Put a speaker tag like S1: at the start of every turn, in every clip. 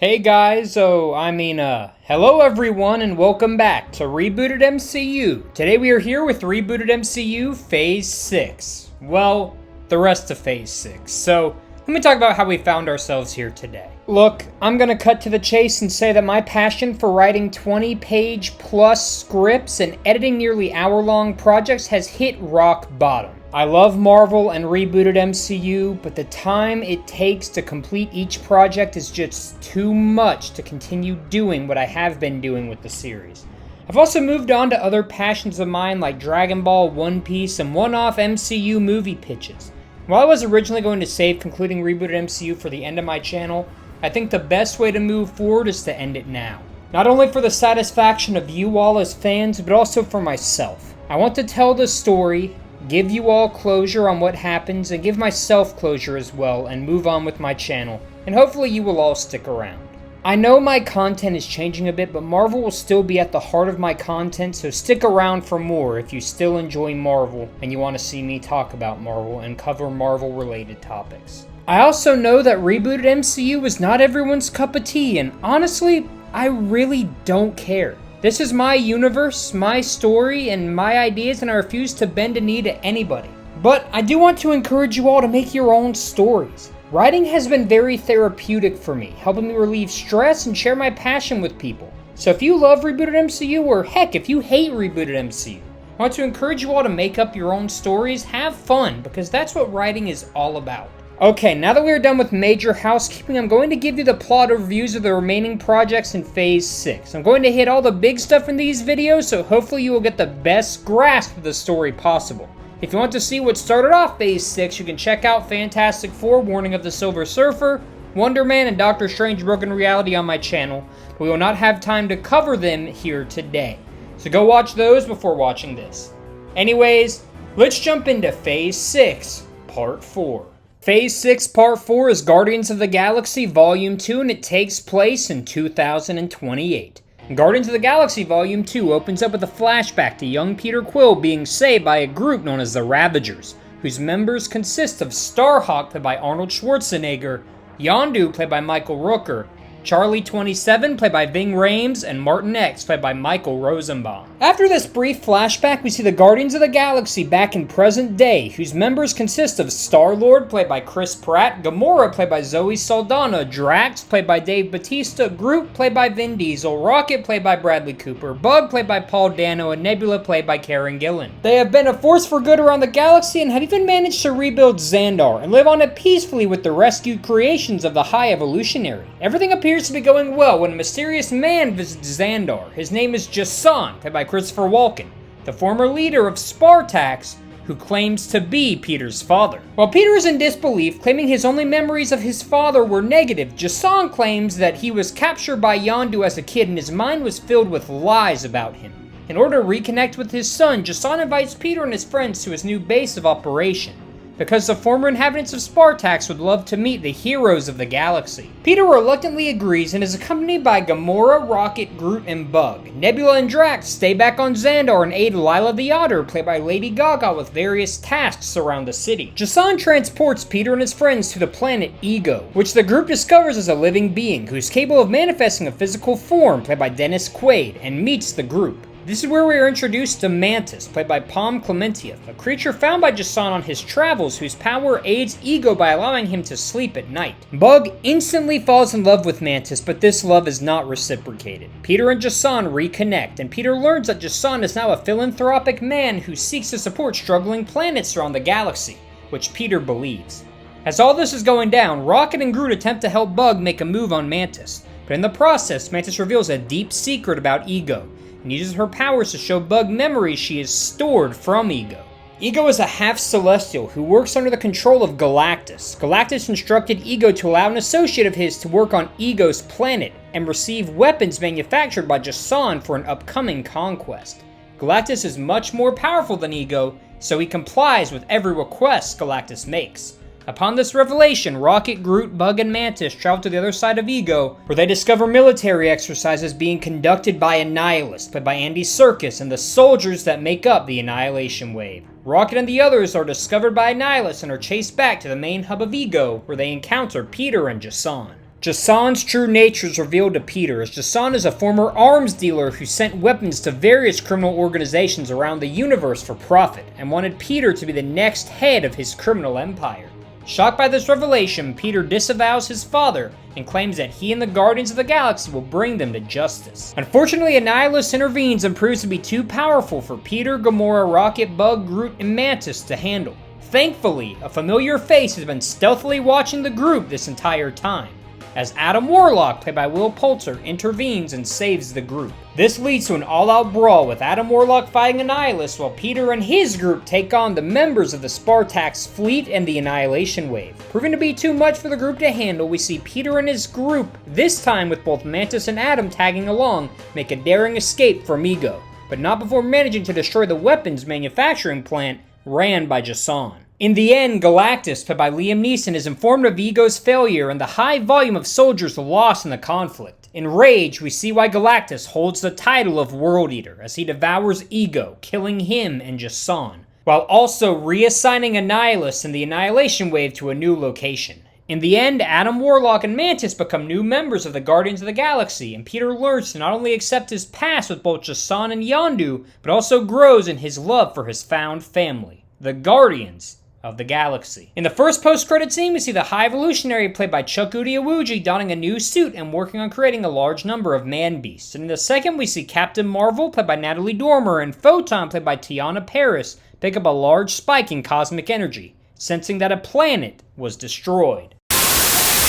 S1: Hey guys, hello everyone and welcome back to Rebooted MCU. Today we are here with Rebooted MCU Phase 6. Well, the rest of Phase 6. So, let me talk about how we found ourselves here today. Look, I'm gonna cut to the chase and say that my passion for writing 20-page plus scripts and editing nearly hour-long projects has hit rock bottom. I love Marvel and Rebooted MCU, but the time it takes to complete each project is just too much to continue doing what I have been doing with the series. I've also moved on to other passions of mine like Dragon Ball, One Piece, and one-off MCU movie pitches. While I was originally going to save concluding Rebooted MCU for the end of my channel, I think the best way to move forward is to end it now. Not only for the satisfaction of you all as fans, but also for myself. I want to tell the story, give you all closure on what happens, and give myself closure as well, and move on with my channel, and hopefully you will all stick around. I know my content is changing a bit, but Marvel will still be at the heart of my content, so stick around for more if you still enjoy Marvel and you want to see me talk about Marvel and cover Marvel-related topics. I also know that Rebooted MCU is not everyone's cup of tea, and honestly, I really don't care. This is my universe, my story, and my ideas, and I refuse to bend a knee to anybody. But I do want to encourage you all to make your own stories. Writing has been very therapeutic for me, helping me relieve stress and share my passion with people. So if you love Rebooted MCU, or heck, if you hate Rebooted MCU, I want to encourage you all to make up your own stories, have fun, because that's what writing is all about. Okay, now that we are done with major housekeeping, I'm going to give you the plot overviews of the remaining projects in Phase 6. I'm going to hit all the big stuff in these videos, so hopefully you will get the best grasp of the story possible. If you want to see what started off Phase 6, you can check out Fantastic Four, Warning of the Silver Surfer, Wonder Man, and Doctor Strange Broken Reality on my channel, but we will not have time to cover them here today. So go watch those before watching this. Anyways, let's jump into Phase 6, Part 4. Phase 6 Part 4 is Guardians of the Galaxy Volume 2, and it takes place in 2028. Guardians of the Galaxy Volume 2 opens up with a flashback to young Peter Quill being saved by a group known as the Ravagers, whose members consist of Starhawk, played by Arnold Schwarzenegger, Yondu, played by Michael Rooker, Charlie 27, played by Ving Rhames, and Martin X, played by Michael Rosenbaum. After this brief flashback, we see the Guardians of the Galaxy back in present day, whose members consist of Star-Lord, played by Chris Pratt, Gamora, played by Zoe Saldana, Drax, played by Dave Bautista, Groot, played by Vin Diesel, Rocket, played by Bradley Cooper, Bug, played by Paul Dano, and Nebula, played by Karen Gillan. They have been a force for good around the galaxy and have even managed to rebuild Xandar and live on it peacefully with the rescued creations of the High Evolutionary. Everything appears to be going well when a mysterious man visits Xandar. His name is Jason, played by Christopher Walken, the former leader of Spartax, who claims to be Peter's father. While Peter is in disbelief, claiming his only memories of his father were negative, Jason claims that he was captured by Yondu as a kid and his mind was filled with lies about him. In order to reconnect with his son, Jason invites Peter and his friends to his new base of operation, because the former inhabitants of Spartax would love to meet the heroes of the galaxy. Peter reluctantly agrees and is accompanied by Gamora, Rocket, Groot, and Bug. Nebula and Drax stay back on Xandar and aid Lila the Otter, played by Lady Gaga, with various tasks around the city. Jason transports Peter and his friends to the planet Ego, which the group discovers is a living being who's capable of manifesting a physical form, played by Dennis Quaid, and meets the group. This is where we are introduced to Mantis, played by Palm Clementia, a creature found by Jason on his travels whose power aids Ego by allowing him to sleep at night. Bug instantly falls in love with Mantis, but this love is not reciprocated. Peter and Jason reconnect, and Peter learns that Jason is now a philanthropic man who seeks to support struggling planets around the galaxy, which Peter believes. As all this is going down, Rocket and Groot attempt to help Bug make a move on Mantis, but in the process, Mantis reveals a deep secret about Ego, and uses her powers to show Bug memories she has stored from Ego. Ego is a half-celestial who works under the control of Galactus. Galactus instructed Ego to allow an associate of his to work on Ego's planet and receive weapons manufactured by Jason for an upcoming conquest. Galactus is much more powerful than Ego, so he complies with every request Galactus makes. Upon this revelation, Rocket, Groot, Bug, and Mantis travel to the other side of Ego, where they discover military exercises being conducted by Annihilus, played by Andy Serkis, and the soldiers that make up the Annihilation Wave. Rocket and the others are discovered by Annihilus and are chased back to the main hub of Ego, where they encounter Peter and Jason. Jason's true nature is revealed to Peter, as Jason is a former arms dealer who sent weapons to various criminal organizations around the universe for profit, and wanted Peter to be the next head of his criminal empire. Shocked by this revelation, Peter disavows his father and claims that he and the Guardians of the Galaxy will bring them to justice. Unfortunately, Annihilus intervenes and proves to be too powerful for Peter, Gamora, Rocket, Bug, Groot, and Mantis to handle. Thankfully, a familiar face has been stealthily watching the group this entire time, as Adam Warlock, played by Will Poulter, intervenes and saves the group. This leads to an all-out brawl with Adam Warlock fighting Annihilus while Peter and his group take on the members of the Spartax fleet and the Annihilation Wave. Proving to be too much for the group to handle, we see Peter and his group, this time with both Mantis and Adam tagging along, make a daring escape from Ego, but not before managing to destroy the weapons manufacturing plant ran by Jason. In the end, Galactus, played by Liam Neeson, is informed of Ego's failure and the high volume of soldiers lost in the conflict. Enraged, we see why Galactus holds the title of World Eater, as he devours Ego, killing him and Jason, while also reassigning Annihilus and the Annihilation Wave to a new location. In the end, Adam Warlock and Mantis become new members of the Guardians of the Galaxy, and Peter learns to not only accept his past with both Jason and Yondu, but also grows in his love for his found family, the Guardians of the Galaxy. In the first post-credit scene, we see the High Evolutionary, played by Chuck Udiawuji, donning a new suit and working on creating a large number of man-beasts. And in the second, we see Captain Marvel, played by Natalie Dormer, and Photon, played by Tiana Paris, pick up a large spike in cosmic energy, sensing that a planet was destroyed.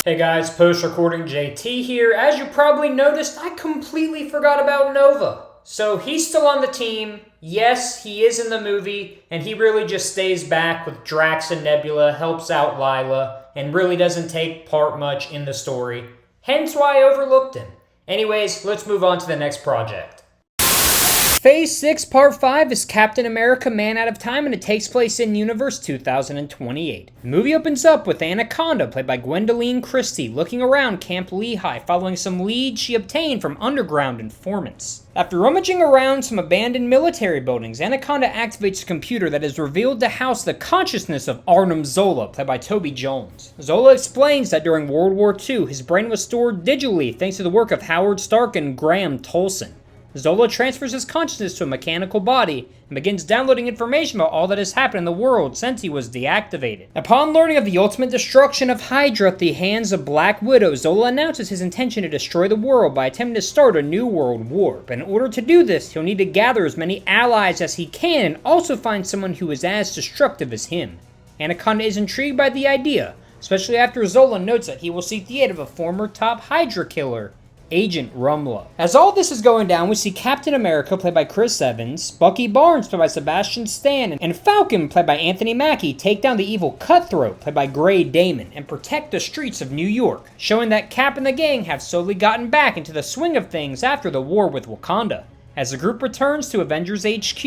S1: Hey guys, post-recording JT here. As you probably noticed, I completely forgot about Nova. So he's still on the team. Yes, he is in the movie, and he really just stays back with Drax and Nebula, helps out Lyla, and really doesn't take part much in the story. Hence why I overlooked him. Anyways, let's move on to the next project. Phase 6 Part 5 is Captain America Man Out of Time, and it takes place in Universe 2028. The movie opens up with Anaconda, played by Gwendoline Christie, looking around Camp Lehigh following some leads she obtained from underground informants. After rummaging around some abandoned military buildings, Anaconda activates a computer that is revealed to house the consciousness of Arnim Zola, played by Toby Jones. Zola explains that during World War II, his brain was stored digitally thanks to the work of Howard Stark and Graham Tolson. Zola transfers his consciousness to a mechanical body and begins downloading information about all that has happened in the world since he was deactivated. Upon learning of the ultimate destruction of Hydra at the hands of Black Widow, Zola announces his intention to destroy the world by attempting to start a new world war. But in order to do this, he'll need to gather as many allies as he can and also find someone who is as destructive as him. Anaconda is intrigued by the idea, especially after Zola notes that he will seek the aid of a former top Hydra killer, Agent Rumlow. As all this is going down, we see Captain America, played by Chris Evans, Bucky Barnes, played by Sebastian Stan, and Falcon, played by Anthony Mackie, take down the evil Cutthroat, played by Gray Damon, and protect the streets of New York, showing that Cap and the gang have slowly gotten back into the swing of things after the war with Wakanda. As the group returns to Avengers HQ,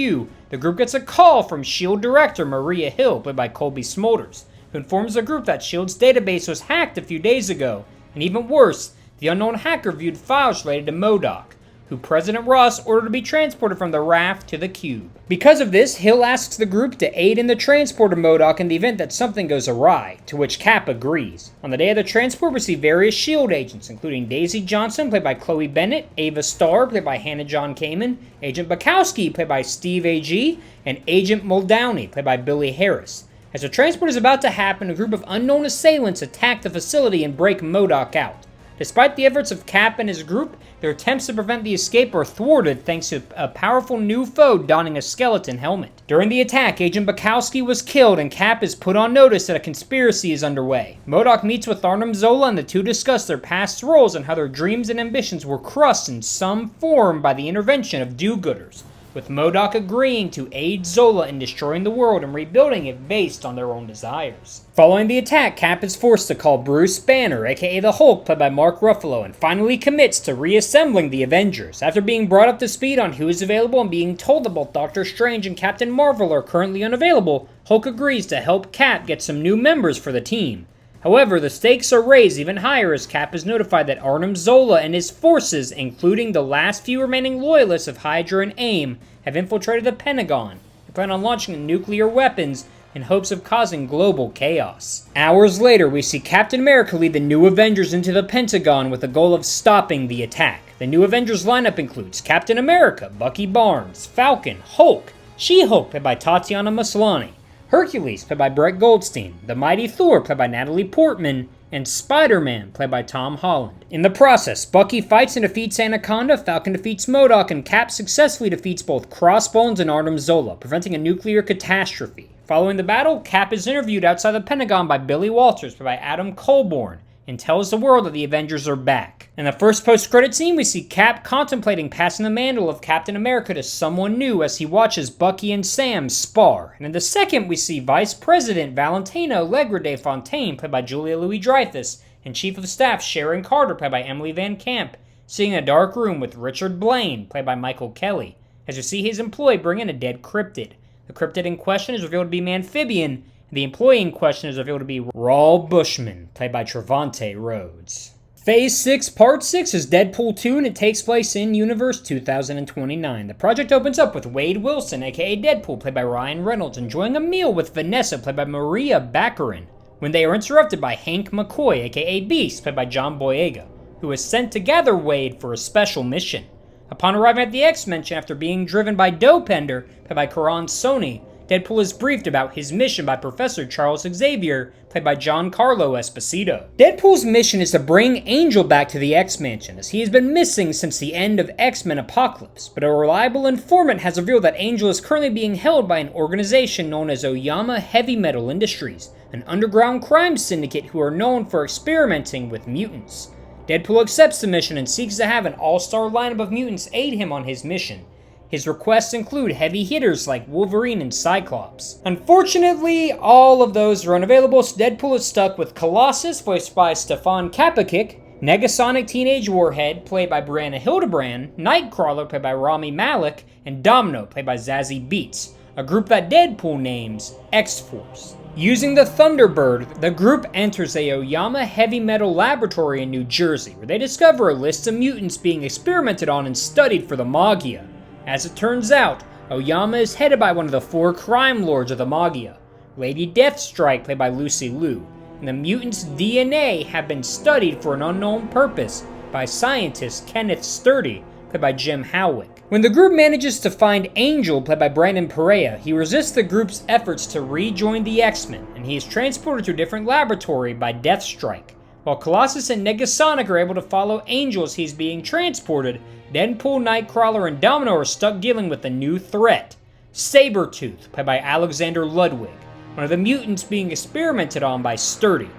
S1: the group gets a call from S.H.I.E.L.D. Director Maria Hill, played by Colby Smulders, who informs the group that S.H.I.E.L.D.'s database was hacked a few days ago, and even worse, the unknown hacker viewed files related to MODOK, who President Ross ordered to be transported from the raft to the cube. Because of this, Hill asks the group to aid in the transport of MODOK in the event that something goes awry, to which Cap agrees. On the day of the transport, we see various S.H.I.E.L.D. agents, including Daisy Johnson, played by Chloe Bennett, Ava Starr, played by Hannah John Kamen, Agent Bukowski, played by Steve A.G., and Agent Muldowney, played by Billy Harris. As the transport is about to happen, a group of unknown assailants attack the facility and break MODOK out. Despite the efforts of Cap and his group, their attempts to prevent the escape are thwarted thanks to a powerful new foe donning a skeleton helmet. During the attack, Agent Bukowski was killed and Cap is put on notice that a conspiracy is underway. MODOK meets with Arnim Zola and the two discuss their past roles and how their dreams and ambitions were crushed in some form by the intervention of do-gooders, with MODOK agreeing to aid Zola in destroying the world and rebuilding it based on their own desires. Following the attack, Cap is forced to call Bruce Banner, aka the Hulk, played by Mark Ruffalo, and finally commits to reassembling the Avengers. After being brought up to speed on who is available and being told that both Doctor Strange and Captain Marvel are currently unavailable, Hulk agrees to help Cap get some new members for the team. However, the stakes are raised even higher as Cap is notified that Arnim Zola and his forces, including the last few remaining loyalists of Hydra and AIM, have infiltrated the Pentagon and plan on launching nuclear weapons in hopes of causing global chaos. Hours later, we see Captain America lead the new Avengers into the Pentagon with the goal of stopping the attack. The new Avengers lineup includes Captain America, Bucky Barnes, Falcon, Hulk, She-Hulk, played by Tatiana Maslany, Hercules, played by Brett Goldstein, the Mighty Thor, played by Natalie Portman, and Spider-Man, played by Tom Holland. In the process, Bucky fights and defeats Anaconda, Falcon defeats MODOK, and Cap successfully defeats both Crossbones and Arnim Zola, preventing a nuclear catastrophe. Following the battle, Cap is interviewed outside the Pentagon by Billy Walters, played by Adam Colborn, and tells the world that the Avengers are back. In the first post-credit scene, we see Cap contemplating passing the mantle of Captain America to someone new as he watches Bucky and Sam spar. And in the second, we see Vice President Valentina Allegra de Fontaine, played by Julia Louis-Dreyfus, and Chief of Staff Sharon Carter, played by Emily Van Camp, sitting in a dark room with Richard Blaine, played by Michael Kelly, as we see his employee bring in a dead cryptid. The cryptid in question is revealed to be Amphibian, and the employee in question is revealed to be Raul Bushman, played by Trevante Rhodes. Phase 6, Part 6 is Deadpool 2, and it takes place in Universe 2029. The project opens up with Wade Wilson, aka Deadpool, played by Ryan Reynolds, enjoying a meal with Vanessa, played by Maria Baccarin, when they are interrupted by Hank McCoy, aka Beast, played by John Boyega, who is sent to gather Wade for a special mission. Upon arriving at the X-Men after being driven by Dopender, played by Karan Soni, Deadpool is briefed about his mission by Professor Charles Xavier, played by Giancarlo Esposito. Deadpool's mission is to bring Angel back to the X-Mansion, as he has been missing since the end of X-Men Apocalypse, but a reliable informant has revealed that Angel is currently being held by an organization known as Oyama Heavy Metal Industries, an underground crime syndicate who are known for experimenting with mutants. Deadpool accepts the mission and seeks to have an all-star lineup of mutants aid him on his mission. His requests include heavy hitters like Wolverine and Cyclops. Unfortunately, all of those are unavailable, so Deadpool is stuck with Colossus, voiced by Stefan Kapakic, Negasonic Teenage Warhead, played by Brianna Hildebrand, Nightcrawler, played by Rami Malek, and Domino, played by Zazie Beetz, a group that Deadpool names X-Force. Using the Thunderbird, the group enters a Oyama heavy metal laboratory in New Jersey, where they discover a list of mutants being experimented on and studied for the Magia. As it turns out, Oyama is headed by one of the 4 crime lords of the Magia, Lady Deathstrike, played by Lucy Liu, and the mutants' DNA have been studied for an unknown purpose by scientist Kenneth Sturdy, played by Jim Howick. When the group manages to find Angel, played by Brandon Perea, he resists the group's efforts to rejoin the X-Men, and he is transported to a different laboratory by Deathstrike. While Colossus and Negasonic are able to follow Angel as he's being transported, Deadpool, Nightcrawler, and Domino are stuck dealing with a new threat, Sabretooth, played by Alexander Ludwig, one of the mutants being experimented on by Sturdy.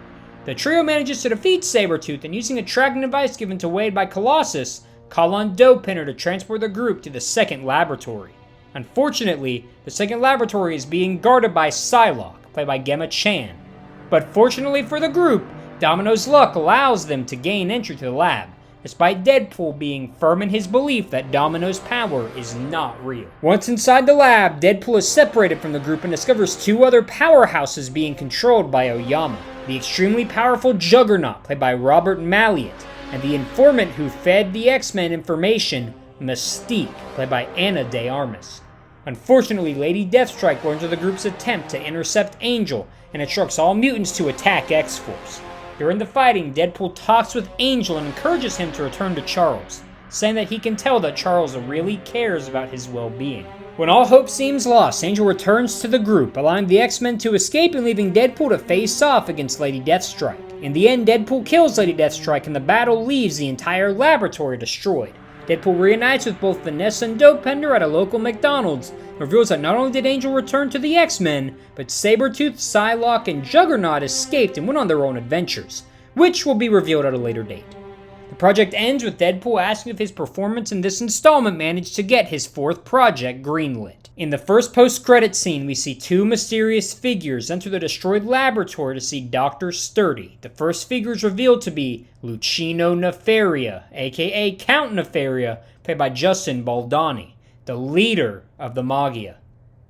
S1: The trio manages to defeat Sabretooth, and using a tracking device given to Wade by Colossus, call on Dopender to transport the group to the second laboratory. Unfortunately, the second laboratory is being guarded by Psylocke, played by Gemma Chan. But fortunately for the group, Domino's luck allows them to gain entry to the lab, despite Deadpool being firm in his belief that Domino's power is not real. Once inside the lab, Deadpool is separated from the group and discovers 2 other powerhouses being controlled by Oyama, the extremely powerful Juggernaut, played by Robert Malliot, and the informant who fed the X-Men information, Mystique, played by Ana de Armas. Unfortunately, Lady Deathstrike learns of the group's attempt to intercept Angel and instructs all mutants to attack X-Force. During the fighting, Deadpool talks with Angel and encourages him to return to Charles, saying that he can tell that Charles really cares about his well-being. When all hope seems lost, Angel returns to the group, allowing the X-Men to escape and leaving Deadpool to face off against Lady Deathstrike. In the end, Deadpool kills Lady Deathstrike and the battle leaves the entire laboratory destroyed. Deadpool reunites with both Vanessa and Dopender at a local McDonald's, and reveals that not only did Angel return to the X-Men, but Sabretooth, Psylocke, and Juggernaut escaped and went on their own adventures, which will be revealed at a later date. The project ends with Deadpool asking if his performance in this installment managed to get his 4th project greenlit. In the first post-credit scene, we see 2 mysterious figures enter the destroyed laboratory to see Dr. Sturdy. The first figure is revealed to be Lucino Nefaria, aka Count Nefaria, played by Justin Baldoni, the leader of the Magia.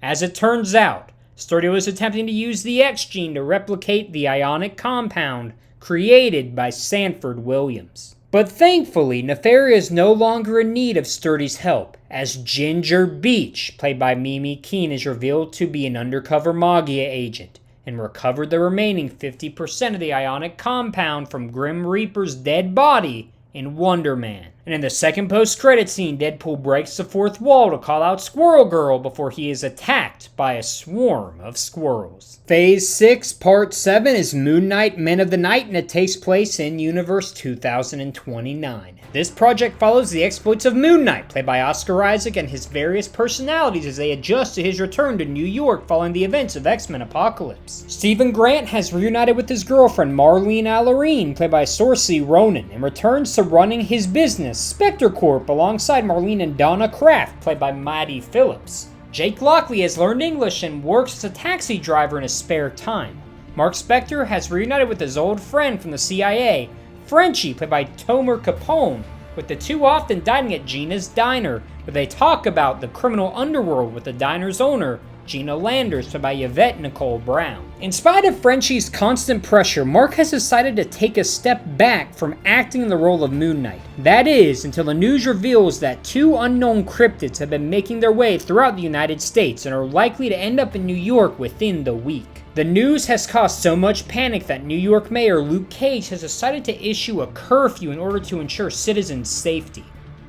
S1: As it turns out, Sturdy was attempting to use the X gene to replicate the ionic compound created by Sanford Williams. But thankfully, Nefaria is no longer in need of Sturdy's help, as Ginger Beach, played by Mimi Keen, is revealed to be an undercover Magia agent, and recovered the remaining 50% of the ionic compound from Grim Reaper's dead body in Wonder Man. And in the second post-credit scene, Deadpool breaks the fourth wall to call out Squirrel Girl before he is attacked by a swarm of squirrels. Phase 6, Part 7 is Moon Knight, Men of the Night, and it takes place in Universe 2029. This project follows the exploits of Moon Knight, played by Oscar Isaac, and his various personalities as they adjust to his return to New York following the events of X-Men Apocalypse. Stephen Grant has reunited with his girlfriend Marlene Allarine, played by Saoirse Ronan, and returns to running his business, Spectre Corp, alongside Marlene and Donna Kraft, played by Maddie Phillips. Jake Lockley has learned English and works as a taxi driver in his spare time. Mark Spector has reunited with his old friend from the CIA, Frenchie, played by Tomer Capone, with the two often dining at Gina's Diner, where they talk about the criminal underworld with the diner's owner, Gina Landers, played by Yvette Nicole Brown. In spite of Frenchie's constant pressure, Mark has decided to take a step back from acting in the role of Moon Knight. That is, until the news reveals that two unknown cryptids have been making their way throughout the United States and are likely to end up in New York within the week. The news has caused so much panic that New York Mayor Luke Cage has decided to issue a curfew in order to ensure citizens' safety.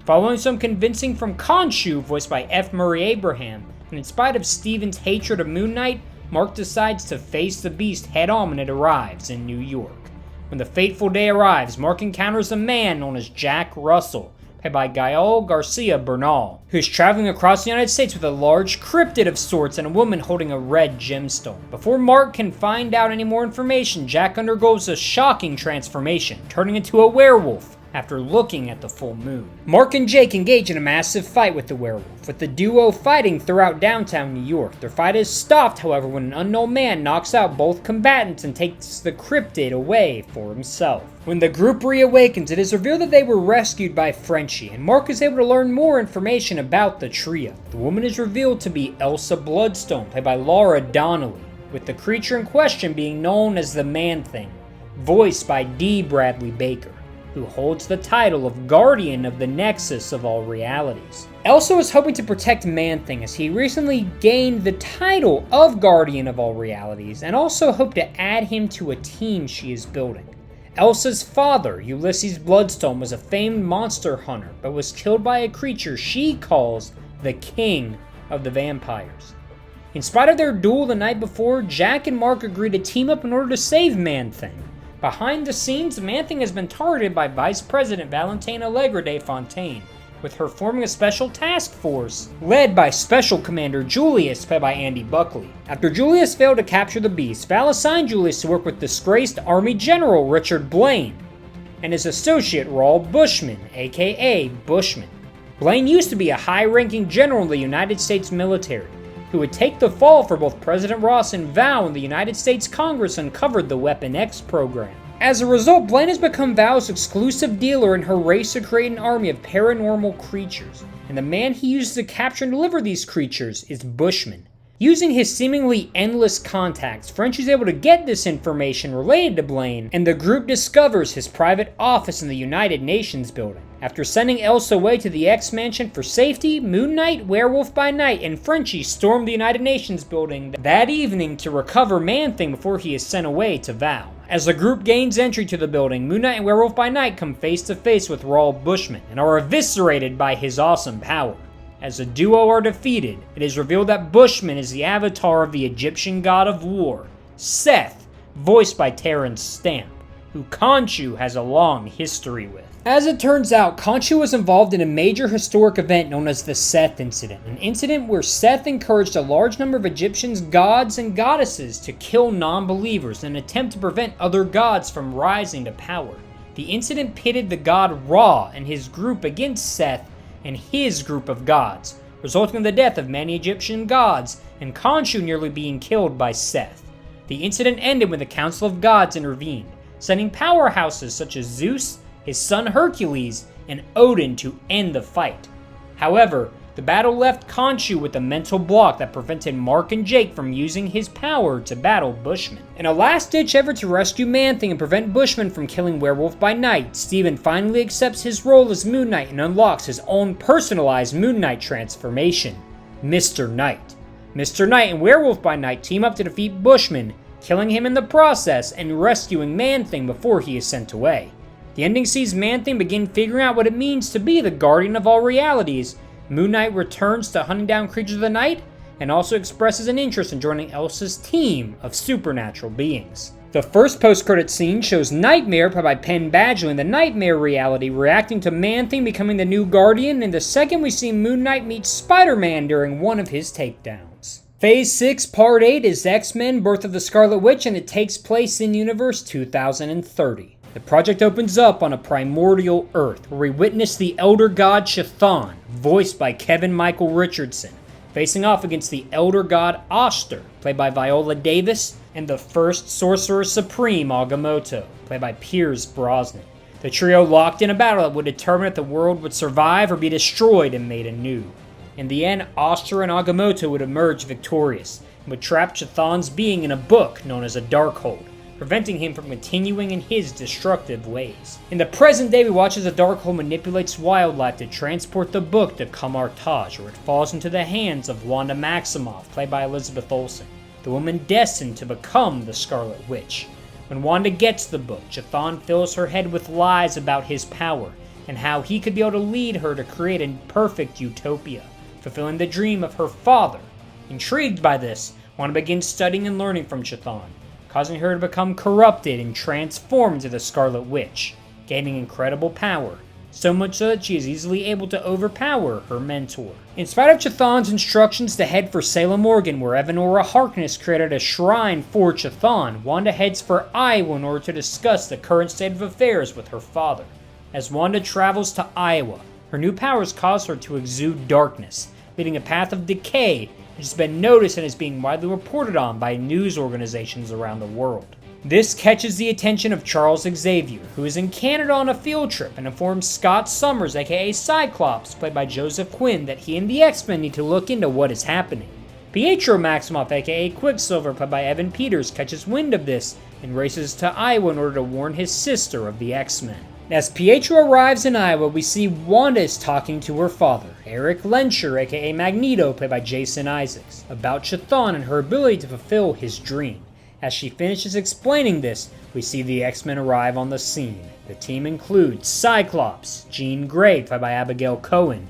S1: Following some convincing from Khonshu, voiced by F. Murray Abraham, and in spite of Steven's hatred of Moon Knight, Mark decides to face the beast head-on when it arrives in New York. When the fateful day arrives, Mark encounters a man known as Jack Russell, played by Gael Garcia Bernal, who is traveling across the United States with a large cryptid of sorts and a woman holding a red gemstone. Before Mark can find out any more information, Jack undergoes a shocking transformation, turning into a werewolf after looking at the full moon. Mark and Jake engage in a massive fight with the werewolf, with the duo fighting throughout downtown New York. Their fight is stopped, however, when an unknown man knocks out both combatants and takes the cryptid away for himself. When the group reawakens, it is revealed that they were rescued by Frenchie, and Mark is able to learn more information about the trio. The woman is revealed to be Elsa Bloodstone, played by Laura Donnelly, with the creature in question being known as the Man-Thing, voiced by D. Bradley Baker, who holds the title of Guardian of the Nexus of All Realities. Elsa was hoping to protect Man-Thing as he recently gained the title of Guardian of All Realities, and also hoped to add him to a team she is building. Elsa's father, Ulysses Bloodstone, was a famed monster hunter, but was killed by a creature she calls the King of the Vampires. In spite of their duel the night before, Jack and Mark agree to team up in order to save Man-Thing. Behind the scenes, Man-Thing has been targeted by Vice President Valentina Allegra de Fontaine, with her forming a special task force led by Special Commander Julius, played by Andy Buckley. After Julius failed to capture the beast, Val assigned Julius to work with disgraced Army General Richard Blaine and his associate Raul Bushman, aka Bushman. Blaine used to be a high-ranking general in the United States military, who would take the fall for both President Ross and Val when the United States Congress uncovered the Weapon X program. As a result, Blaine has become Val's exclusive dealer in her race to create an army of paranormal creatures, and the man he uses to capture and deliver these creatures is Bushman. Using his seemingly endless contacts, French is able to get this information related to Blaine, and the group discovers his private office in the United Nations building. After sending Elsa away to the X-Mansion for safety, Moon Knight, Werewolf by Night, and Frenchie storm the United Nations building that evening to recover Man-Thing before he is sent away to Val. As the group gains entry to the building, Moon Knight and Werewolf by Night come face to face with Raul Bushman and are eviscerated by his awesome power. As the duo are defeated, it is revealed that Bushman is the avatar of the Egyptian god of war, Seth, voiced by Terrence Stamp, who Khonshu has a long history with. As it turns out, Khonshu was involved in a major historic event known as the Seth Incident, an incident where Seth encouraged a large number of Egyptians' gods and goddesses to kill non-believers in an attempt to prevent other gods from rising to power. The incident pitted the god Ra and his group against Seth and his group of gods, resulting in the death of many Egyptian gods and Khonshu nearly being killed by Seth. The incident ended when the Council of Gods intervened, sending powerhouses such as Zeus, his son Hercules, and Odin to end the fight. However, The battle left Khonshu with a mental block that prevented Mark and Jake from using his power to battle Bushman. In a last-ditch effort to rescue Man-Thing and prevent Bushman from killing Werewolf by Night, Steven finally accepts his role as Moon Knight and unlocks his own personalized Moon Knight transformation, Mr. Knight. Mr. Knight and Werewolf by Night team up to defeat Bushman, killing him in the process and rescuing Man-Thing before he is sent away. The ending sees Man-Thing begin figuring out what it means to be the guardian of all realities. Moon Knight returns to hunting down creatures of the night and also expresses an interest in joining Elsa's team of supernatural beings. The first post-credit scene shows Nightmare, played by Penn Badgley in the Nightmare reality, reacting to Man-Thing becoming the new Guardian, and the second we see Moon Knight meet Spider-Man during one of his takedowns. Phase 6, Part 8 is X-Men, Birth of the Scarlet Witch, and it takes place in Universe 2030. The project opens up on a primordial Earth, where we witness the Elder God Chthon, voiced by Kevin Michael Richardson, facing off against the Elder God Oster, played by Viola Davis, and the first Sorcerer Supreme Agamotto, played by Pierce Brosnan. The trio locked in a battle that would determine if the world would survive or be destroyed and made anew. In the end, Oster and Agamotto would emerge victorious, and would trap Chthon's being in a book known as a Darkhold, preventing him from continuing in his destructive ways. In the present day, we watch as the Darkhold manipulates wildlife to transport the book to Kamar-Taj, where it falls into the hands of Wanda Maximoff, played by Elizabeth Olsen, the woman destined to become the Scarlet Witch. When Wanda gets the book, Chthon fills her head with lies about his power, and how he could be able to lead her to create a perfect utopia, fulfilling the dream of her father. Intrigued by this, Wanda begins studying and learning from Chthon, causing her to become corrupted and transformed into the Scarlet Witch, gaining incredible power, so much so that she is easily able to overpower her mentor. In spite of Chthon's instructions to head for Salem, Oregon, where Evanora Harkness created a shrine for Chthon, Wanda heads for Iowa in order to discuss the current state of affairs with her father. As Wanda travels to Iowa, her new powers cause her to exude darkness, leading a path of decay which has been noticed and is being widely reported on by news organizations around the world. This catches the attention of Charles Xavier, who is in Canada on a field trip, and informs Scott Summers, aka Cyclops, played by Joseph Quinn, that he and the X-Men need to look into what is happening. Pietro Maximoff, aka Quicksilver, played by Evan Peters, catches wind of this and races to Iowa in order to warn his sister of the X-Men. As Pietro arrives in Iowa, we see Wanda is talking to her father, Eric Lensher, aka Magneto, played by Jason Isaacs, about Chthon and her ability to fulfill his dream. As she finishes explaining this, we see the X-Men arrive on the scene. The team includes Cyclops, Jean Grey, played by Abigail Cohen,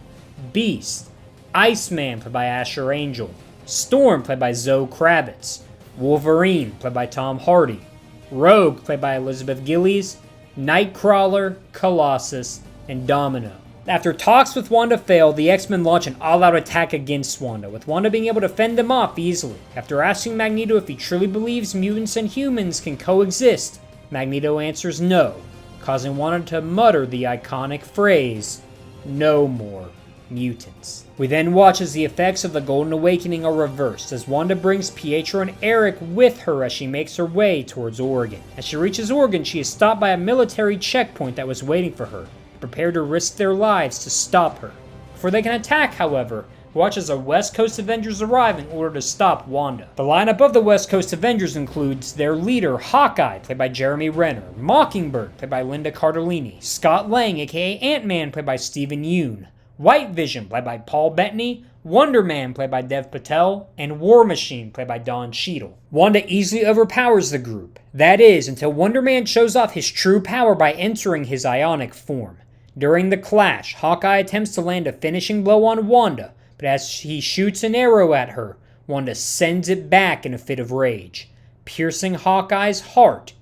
S1: Beast, Iceman, played by Asher Angel, Storm, played by Zoe Kravitz, Wolverine, played by Tom Hardy, Rogue, played by Elizabeth Gillies, Nightcrawler, Colossus, and Domino. After talks with Wanda fail, the X-Men launch an all-out attack against Wanda, with Wanda being able to fend them off easily. After asking Magneto if he truly believes mutants and humans can coexist, Magneto answers no, causing Wanda to mutter the iconic phrase, "No more mutants." We then watch as the effects of the Golden Awakening are reversed, as Wanda brings Pietro and Eric with her as she makes her way towards Oregon. As she reaches Oregon, she is stopped by a military checkpoint that was waiting for her, prepared to risk their lives to stop her. Before they can attack, however, watch as the West Coast Avengers arrive in order to stop Wanda. The lineup of the West Coast Avengers includes their leader, Hawkeye, played by Jeremy Renner, Mockingbird, played by Linda Cardellini, Scott Lang, aka Ant-Man, played by Stephen Yeun, White Vision, played by Paul Bettany, Wonder Man, played by Dev Patel, and War Machine, played by Don Cheadle. Wanda easily overpowers the group. That is, until Wonder Man shows off his true power by entering his ionic form. During the clash, Hawkeye attempts to land a finishing blow on Wanda, but as he shoots an arrow at her, Wanda sends it back in a fit of rage, piercing Hawkeye's heart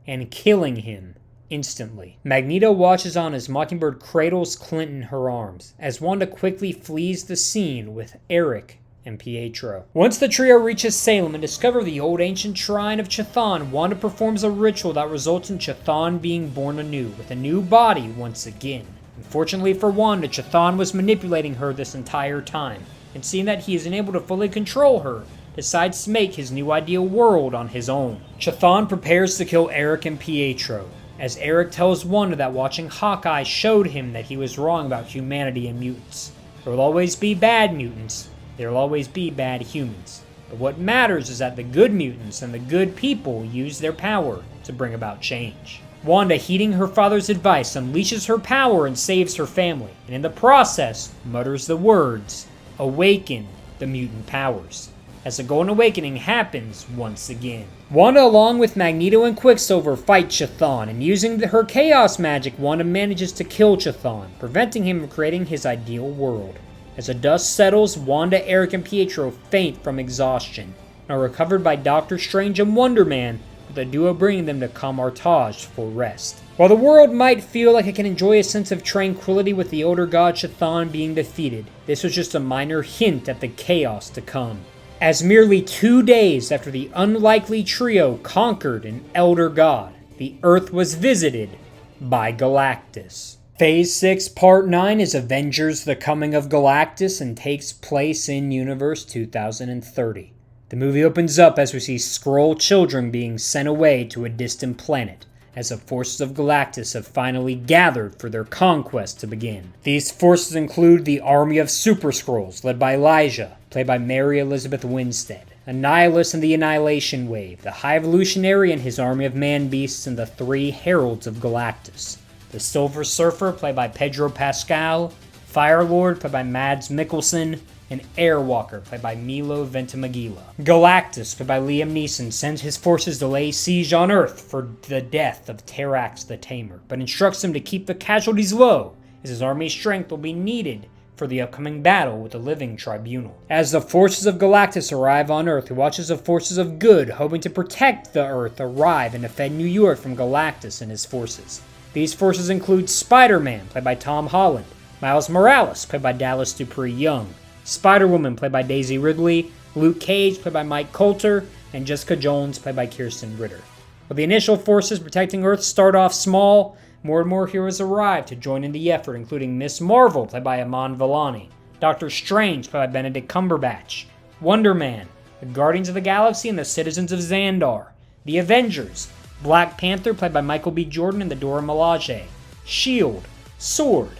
S1: and killing him instantly. Magneto watches on as Mockingbird cradles Clint in her arms, as Wanda quickly flees the scene with Eric and Pietro. Once the trio reaches Salem and discover the old ancient shrine of Chthon, Wanda performs a ritual that results in Chthon being born anew, with a new body once again. Unfortunately for Wanda, Chthon was manipulating her this entire time, and seeing that he is unable to fully control her, decides to make his new ideal world on his own. Chthon prepares to kill Eric and Pietro, as Eric tells Wanda that watching Hawkeye showed him that he was wrong about humanity and mutants. There will always be bad mutants. There will always be bad humans. But what matters is that the good mutants and the good people use their power to bring about change. Wanda, heeding her father's advice, unleashes her power and saves her family, and in the process, mutters the words, "Awaken the mutant powers," as the Golden Awakening happens once again. Wanda, along with Magneto and Quicksilver, fight Chthon, and using her chaos magic, Wanda manages to kill Chthon, preventing him from creating his ideal world. As the dust settles, Wanda, Eric, and Pietro faint from exhaustion, and are recovered by Doctor Strange and Wonder Man, with the duo bringing them to Kamar-Taj for rest. While the world might feel like it can enjoy a sense of tranquility with the older god Chthon being defeated, this was just a minor hint at the chaos to come. As merely 2 days after the unlikely trio conquered an elder god, the Earth was visited by Galactus. Phase 6 Part 9 is Avengers: The Coming of Galactus and takes place in Universe 2030. The movie opens up as we see Skrull children being sent away to a distant planet, as the forces of Galactus have finally gathered for their conquest to begin. These forces include the army of Super Skrulls, led by Elijah, played by Mary Elizabeth Winstead, Annihilus and the Annihilation Wave, the High Evolutionary and his army of man-beasts, and the 3 Heralds of Galactus. The Silver Surfer, played by Pedro Pascal, Firelord, played by Mads Mikkelsen, and Airwalker, played by Milo Ventimiglia. Galactus, played by Liam Neeson, sends his forces to lay siege on Earth for the death of Terrax the Tamer, but instructs him to keep the casualties low, as his army's strength will be needed for the upcoming battle with the Living Tribunal. As the forces of Galactus arrive on Earth, he watches the forces of good, hoping to protect the Earth, arrive and defend New York from Galactus and his forces. These forces include Spider-Man, played by Tom Holland, Miles Morales, played by Dallas Dupree Young, Spider-Woman, played by Daisy Ridley, Luke Cage, played by Mike Coulter, and Jessica Jones, played by Kirsten Ritter. While the initial forces protecting Earth start off small, more and more heroes arrive to join in the effort, including Miss Marvel, played by Iman Vellani, Doctor Strange, played by Benedict Cumberbatch, Wonder Man, the Guardians of the Galaxy and the Citizens of Xandar, the Avengers, Black Panther, played by Michael B. Jordan and the Dora Milaje, S.H.I.E.L.D., Sword,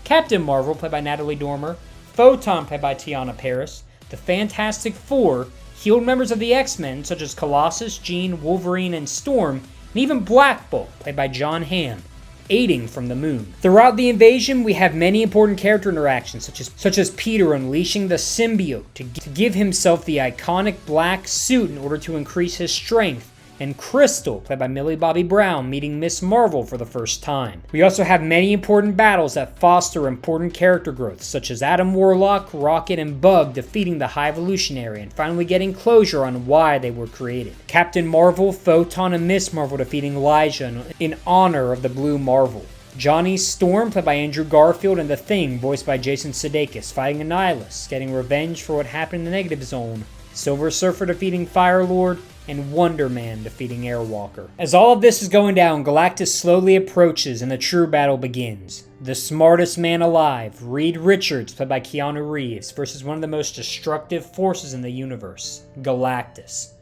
S1: Captain Marvel, played by Natalie Dormer, Photon, played by Tiana Paris, the Fantastic Four, healed members of the X-Men such as Colossus, Jean, Wolverine, and Storm, and even Black Bolt, played by John Hamm, aiding from the moon. Throughout the invasion, we have many important character interactions, such as Peter unleashing the symbiote to give himself the iconic black suit in order to increase his strength, and Crystal, played by Millie Bobby Brown, meeting Miss Marvel for the first time. We also have many important battles that foster important character growth, such as Adam Warlock, Rocket, and Bug defeating the High Evolutionary and finally getting closure on why they were created. Captain Marvel, Photon, and Miss Marvel defeating Elijah in honor of the Blue Marvel. Johnny Storm, played by Andrew Garfield, and The Thing, voiced by Jason Sudeikis, fighting Annihilus, getting revenge for what happened in the Negative Zone. Silver Surfer defeating Firelord, and Wonder Man defeating Airwalker. As all of this is going down, Galactus slowly approaches and the true battle begins. The smartest man alive, Reed Richards, played by Keanu Reeves, versus one of the most destructive forces in the universe, Galactus.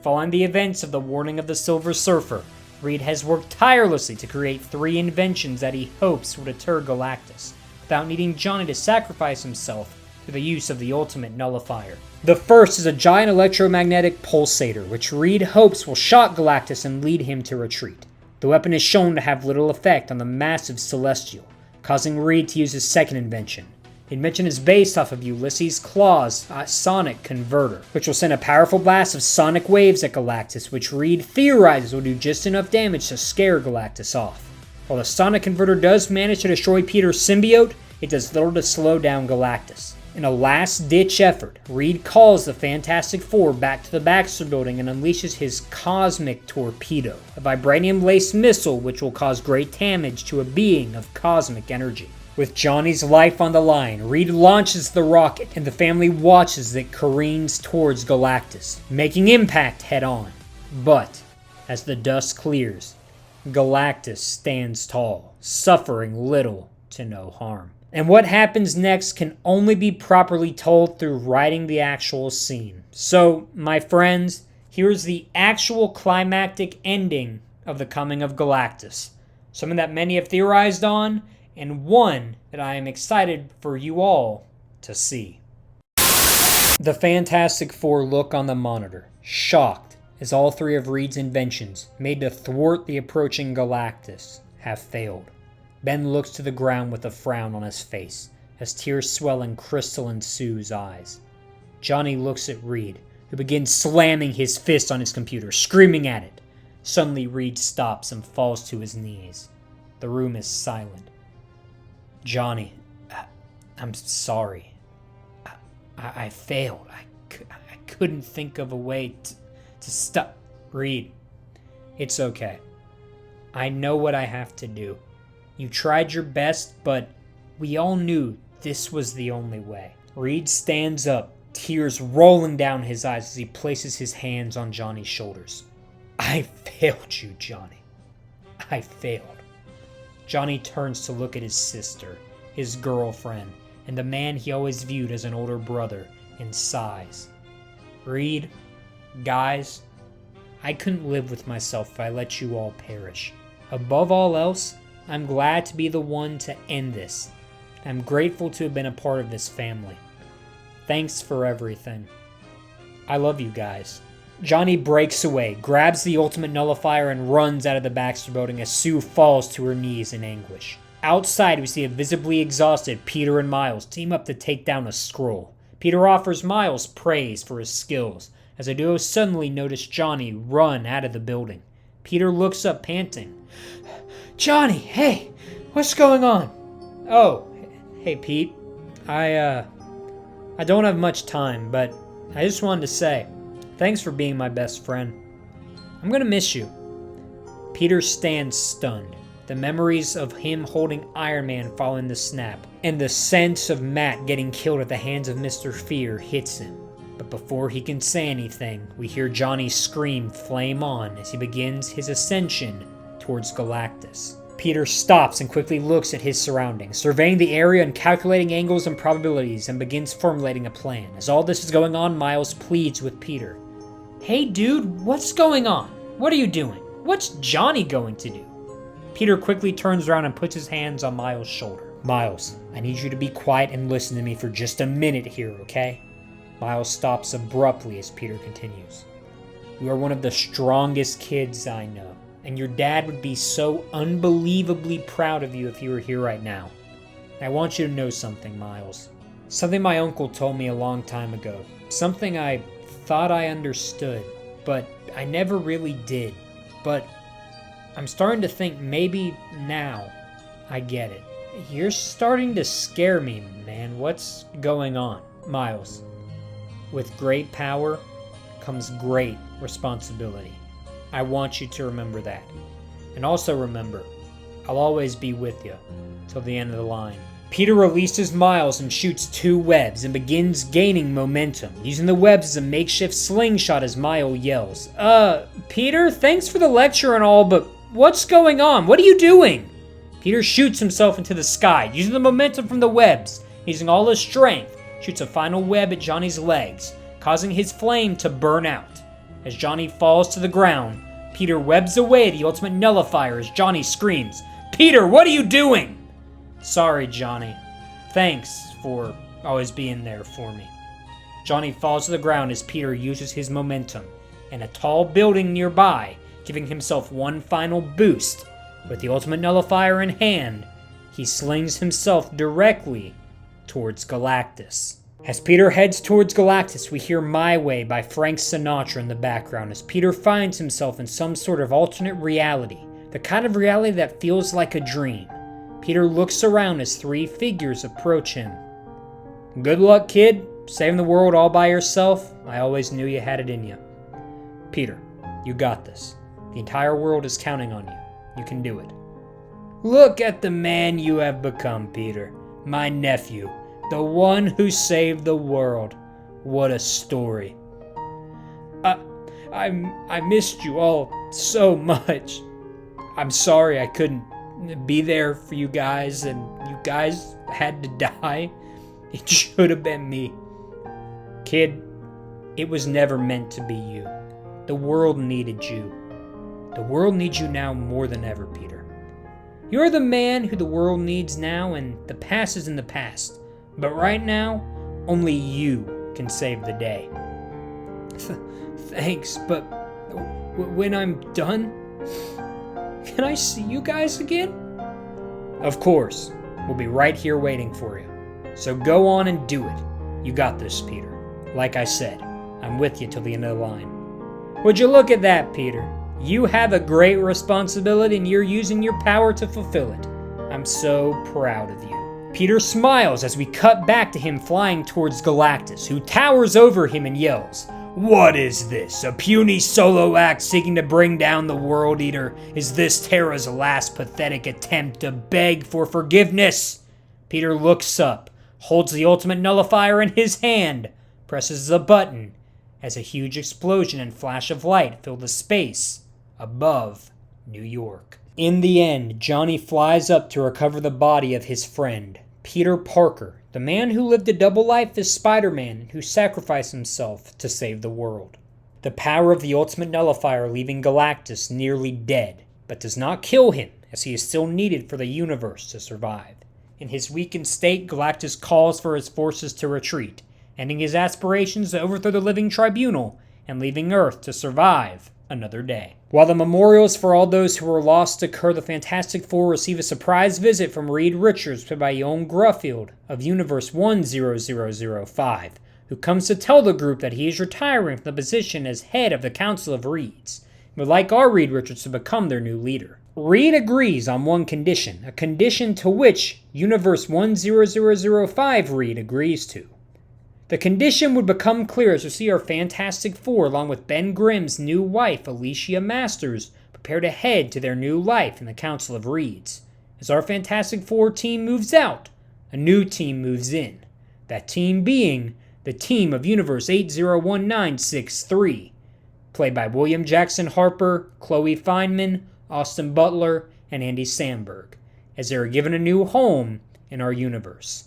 S1: Following the events of the Warning of the Silver Surfer, Reed has worked tirelessly to create 3 inventions that he hopes will deter Galactus, without needing Johnny to sacrifice himself through the use of the ultimate nullifier. The first is a giant electromagnetic pulsator, which Reed hopes will shock Galactus and lead him to retreat. The weapon is shown to have little effect on the massive Celestial, causing Reed to use his second invention. The invention is based off of Ulysses Claw's sonic converter, which will send a powerful blast of sonic waves at Galactus, which Reed theorizes will do just enough damage to scare Galactus off. While the sonic converter does manage to destroy Peter's symbiote, it does little to slow down Galactus. In a last-ditch effort, Reed calls the Fantastic Four back to the Baxter Building and unleashes his Cosmic Torpedo, a vibranium-laced missile which will cause great damage to a being of cosmic energy. With Johnny's life on the line, Reed launches the rocket, and the family watches as it careens towards Galactus, making impact head-on. But, as the dust clears, Galactus stands tall, suffering little to no harm. And what happens next can only be properly told through writing the actual scene. So, my friends, here's the actual climactic ending of The Coming of Galactus. Something that many have theorized on, and one that I am excited for you all to see. The Fantastic Four look on the monitor, shocked, as all three of Reed's inventions, made to thwart the approaching Galactus, have failed. Ben looks to the ground with a frown on his face, as tears swell in Crystal and Sue's eyes. Johnny looks at Reed, who begins slamming his fist on his computer, screaming at it. Suddenly Reed stops and falls to his knees. The room is silent. Johnny, I'm sorry. I failed. I couldn't think of a way to stop. Reed, it's okay. I know what I have to do. You tried your best, but we all knew this was the only way. Reed stands up, tears rolling down his eyes as he places his hands on Johnny's shoulders. I failed you, Johnny. I failed. Johnny turns to look at his sister, his girlfriend, and the man he always viewed as an older brother, and sighs. Reed, guys, I couldn't live with myself if I let you all perish. Above all else, I'm glad to be the one to end this. I'm grateful to have been a part of this family. Thanks for everything. I love you guys. Johnny breaks away, grabs the ultimate nullifier, and runs out of the Baxter building as Sue falls to her knees in anguish. Outside, we see a visibly exhausted Peter and Miles team up to take down a Skrull. Peter offers Miles praise for his skills, as the duo suddenly notice Johnny run out of the building. Peter looks up panting. Johnny, hey, what's going on? Oh, hey Pete. I don't have much time, but I just wanted to say, thanks for being my best friend. I'm gonna miss you. Peter stands stunned. The memories of him holding Iron Man following the snap, and the sense of Matt getting killed at the hands of Mr. Fear hits him. But before he can say anything, we hear Johnny's scream flame on as he begins his ascension towards Galactus. Peter stops and quickly looks at his surroundings, surveying the area and calculating angles and probabilities, and begins formulating a plan. As all this is going on, Miles pleads with Peter. Hey dude, what's going on? What are you doing? What's Johnny going to do? Peter quickly turns around and puts his hands on Miles' shoulder. Miles, I need you to be quiet and listen to me for just a minute here, okay? Miles stops abruptly as Peter continues. You are one of the strongest kids I know, and your dad would be so unbelievably proud of you if you were here right now. I want you to know something, Miles. Something my uncle told me a long time ago. Something I thought I understood, but I never really did. But I'm starting to think maybe now I get it. You're starting to scare me, man. What's going on? Miles, with great power comes great responsibility. I want you to remember that. And also remember, I'll always be with you till the end of the line. Peter releases Miles and shoots 2 webs and begins gaining momentum, using the webs as a makeshift slingshot as Miles yells. Peter, thanks for the lecture and all, but what's going on? What are you doing? Peter shoots himself into the sky, using the momentum from the webs. Using all his strength, shoots a final web at Johnny's legs, causing his flame to burn out. As Johnny falls to the ground, Peter webs away the ultimate nullifier as Johnny screams, Peter, what are you doing? Sorry, Johnny. Thanks for always being there for me. Johnny falls to the ground as Peter uses his momentum in a tall building nearby, giving himself one final boost. With the ultimate nullifier in hand, he slings himself directly towards Galactus. As Peter heads towards Galactus, we hear My Way by Frank Sinatra in the background as Peter finds himself in some sort of alternate reality, the kind of reality that feels like a dream. Peter looks around as 3 figures approach him. Good luck, kid. Saving the world all by yourself. I always knew you had it in you. Peter, you got this. The entire world is counting on you. You can do it. Look at the man you have become, Peter. My nephew. The one who saved the world. What a story. I missed you all so much. I'm sorry I couldn't be there for you guys, and you guys had to die. It should have been me. Kid, it was never meant to be you. The world needed you. The world needs you now more than ever, Peter. You're the man who the world needs now, and the past is in the past. But right now, Only you can save the day. Thanks, but when I'm done, can I see you guys again? Of course. We'll be right here waiting for you. So go on and do it. You got this, Peter. Like I said, I'm with you till the end of the line. Would you look at that, Peter? You have a great responsibility and you're using your power to fulfill it. I'm so proud of you. Peter smiles as we cut back to him flying towards Galactus, who towers over him and yells, "What is this? A puny solo act seeking to bring down the World Eater? Is this Terra's last pathetic attempt to beg for forgiveness?" Peter looks up, holds the ultimate nullifier in his hand, presses a button, as a huge explosion and flash of light fill the space above New York. In the end, Johnny flies up to recover the body of his friend, Peter Parker, the man who lived a double life as Spider-Man and who sacrificed himself to save the world. The power of the ultimate nullifier leaving Galactus nearly dead, but does not kill him as he is still needed for the universe to survive. In his weakened state, Galactus calls for his forces to retreat, ending his aspirations to overthrow the living tribunal and leaving Earth to survive another day. While the memorials for all those who were lost occur, the Fantastic Four receive a surprise visit from Reed Richards, played by Yoan Gruffield of Universe 10005, who comes to tell the group that he is retiring from the position as head of the Council of Reeds, and would like our Reed Richards to become their new leader. Reed agrees on one condition, a condition to which Universe 10005 Reed agrees to. The condition would become clear as we see our Fantastic Four, along with Ben Grimm's new wife, Alicia Masters, prepare to head to their new life in the Council of Reeds. As our Fantastic Four team moves out, a new team moves in. That team being the team of Universe 801963, played by William Jackson Harper, Chloe Feynman, Austin Butler, and Andy Samberg, as they are given a new home in our universe.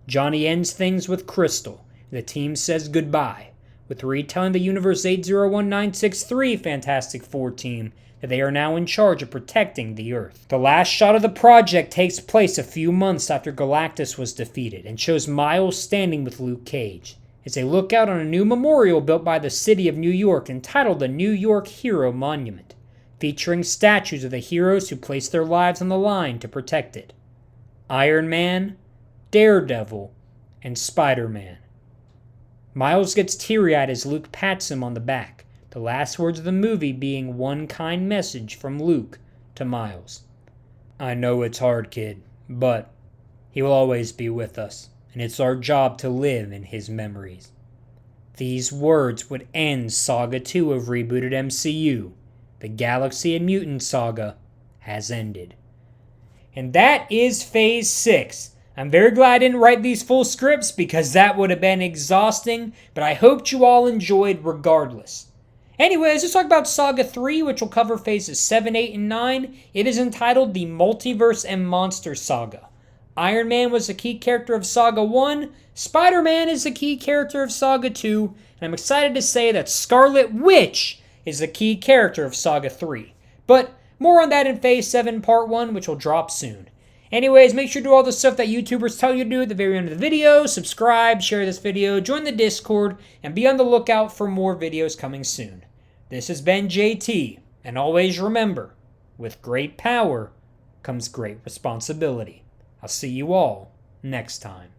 S1: Johnny ends things with Crystal. The team says goodbye, with Reed telling the Universe 801963 Fantastic Four team that they are now in charge of protecting the Earth. The last shot of the project takes place a few months after Galactus was defeated and shows Miles standing with Luke Cage as they look out on a new memorial built by the city of New York entitled the New York Hero Monument, featuring statues of the heroes who placed their lives on the line to protect it. Iron Man, Daredevil, and Spider-Man. Miles gets teary-eyed as Luke pats him on the back, the last words of the movie being one kind message from Luke to Miles. "I know it's hard, kid, but he will always be with us, and it's our job to live in his memories." These words would end Saga 2 of Rebooted MCU. The Galaxy and Mutant Saga has ended. And that is Phase 6. I'm very glad I didn't write these full scripts because that would have been exhausting, but I hoped you all enjoyed regardless. Anyways, let's talk about Saga 3, which will cover phases 7, 8, and 9. It is entitled The Multiverse and Monster Saga. Iron Man was the key character of Saga 1, Spider-Man is the key character of Saga 2, and I'm excited to say that Scarlet Witch is the key character of Saga 3. But more on that in Phase 7 Part 1, which will drop soon. Anyways, make sure to do all the stuff that YouTubers tell you to do at the very end of the video. Subscribe, share this video, join the Discord, and be on the lookout for more videos coming soon. This has been JT, and always remember, with great power comes great responsibility. I'll see you all next time.